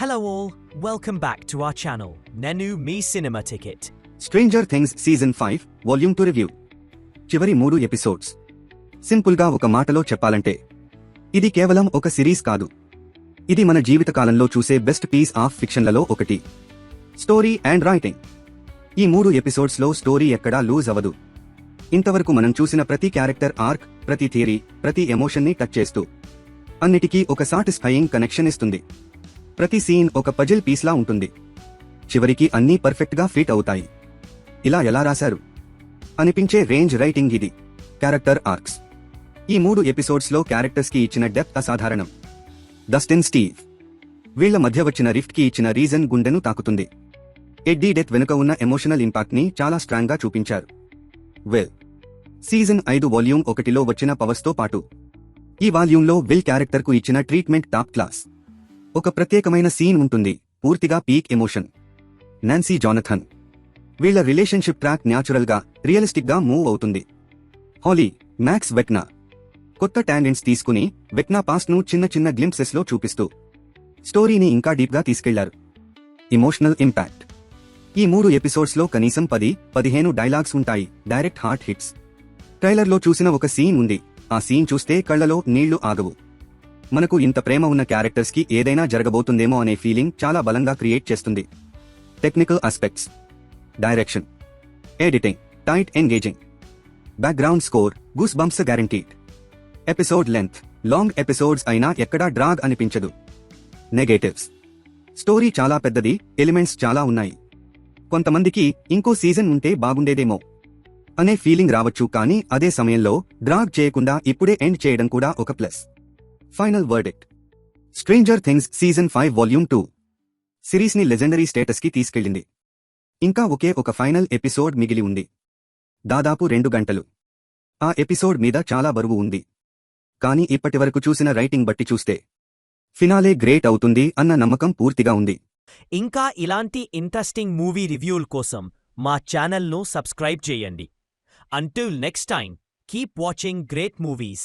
Hello all, welcome back to our channel, Nenu Me Cinema Ticket. Stranger things season 5 volume 2 review చివరి 3 episodes. సింపుల్గా ఒక మాటలో చెప్పాలంటే ఇది కేవలం ఒక సిరీస్ కాదు, ఇది మన జీవితకాలంలో చూసే బెస్ట్ పీస్ ఆఫ్ ఫిక్షన్లలో ఒకటి. Story and writing. ఈ 3 ఎపిసోడ్స్లో స్టోరీ ఎక్కడా లూజ్ అవ్వదు. ఇంతవరకు మనం చూసిన ప్రతి క్యారెక్టర్ ఆర్క్, ప్రతి థియరీ, ప్రతి ఎమోషన్ని టచ్ చేస్తూ అన్నిటికీ ఒక సాటిస్ఫైయింగ్ కనెక్షన్ ఇస్తుంది. ప్రతి సీన్ ఒక పజిల్ పీస్లా ఉంటుంది. చివరికి అన్నీ పర్ఫెక్ట్గా ఫిట్ అవుతాయి. ఇలా ఎలా రాశారు అనిపించే రేంజ్ రైటింగ్ ఇది. Character arcs. ఈ 3 ఎపిసోడ్స్లో క్యారెక్టర్స్కి ఇచ్చిన డెప్త్ అసాధారణం. డస్టిన్, స్టీవ్ వీళ్ల మధ్య వచ్చిన రిఫ్ట్కి ఇచ్చిన రీజన్ గుండెను తాకుతుంది. ఎడ్డీ డెత్ వెనుక ఉన్న ఎమోషనల్ ఇంపాక్ట్ని చాలా స్ట్రాంగ్గా చూపించారు. విల్ సీజన్ 5 వాల్యూమ్ 1లో వచ్చిన పవర్స్తో పాటు ఈ వాల్యూమ్లో విల్ క్యారెక్టర్కు ఇచ్చిన ట్రీట్మెంట్ టాప్ క్లాస్. ఒక ప్రత్యేకమైన సీన్ ఉంటుంది, పూర్తిగా పీక్ ఎమోషన్. నాన్సీ, జానథన్ వీళ్ల రిలేషన్షిప్ ట్రాక్ న్యాచురల్గా, రియలిస్టిక్గా మూవ్ అవుతుంది. హాలీ, మ్యాక్స్, వెక్నా కొత్త టాండెంట్స్ తీసుకుని వెక్నా పాస్ట్ను చిన్న చిన్న గ్లింప్సెస్లో చూపిస్తూ స్టోరీని ఇంకా డీప్గా తీసుకెళ్లారు. Emotional impact. ఈ 3 ఎపిసోడ్స్లో కనీసం 10-15 డైలాగ్స్ ఉంటాయి, డైరెక్ట్ హార్ట్ హిట్స్. ట్రైలర్లో చూసిన ఒక సీన్ ఉంది, ఆ సీన్ చూస్తే కళ్లలో నీళ్లు ఆగవు. మనకు ఇంత ప్రేమ ఉన్న క్యారెక్టర్స్కి ఏదైనా జరగబోతుందేమో అనే ఫీలింగ్ చాలా బలంగా క్రియేట్ చేస్తుంది. Technical aspects. Direction, editing tight, engaging. Background score goose bumps guaranteed. Episode length. Long episodes అయినా ఎక్కడా డ్రాగ్ అనిపించదు. నెగేటివ్స్. స్టోరీ చాలా పెద్దది, ఎలిమెంట్స్ చాలా ఉన్నాయి. కొంతమందికి ఇంకో సీజన్ ఉంటే బాగుండేదేమో అనే ఫీలింగ్ రావచ్చు, కానీ అదే సమయంలో డ్రాగ్ చేయకుండా ఇప్పుడే ఎండ్ చేయడం కూడా ఒక plus. Final verdict. Stranger things season 5 volume 2 సిరీస్ని లెజెండరీ స్టేటస్కి తీసుకెళ్లింది. ఇంకా ఒకే ఒక ఫైనల్ ఎపిసోడ్ మిగిలి ఉంది, దాదాపు 2 గంటలు. ఆ ఎపిసోడ్ మీద చాలా బరువు ఉంది, కానీ ఇప్పటివరకు చూసిన రైటింగ్ బట్టి చూస్తే ఫినాలే గ్రేట్ అవుతుంది అన్న నమ్మకం పూర్తిగా ఉంది. ఇంకా ఇలాంటి ఇంట్రెస్టింగ్ మూవీ రివ్యూల కోసం మా ఛానల్ను సబ్స్క్రైబ్ చేయండి. Until next time, keep watching great movies.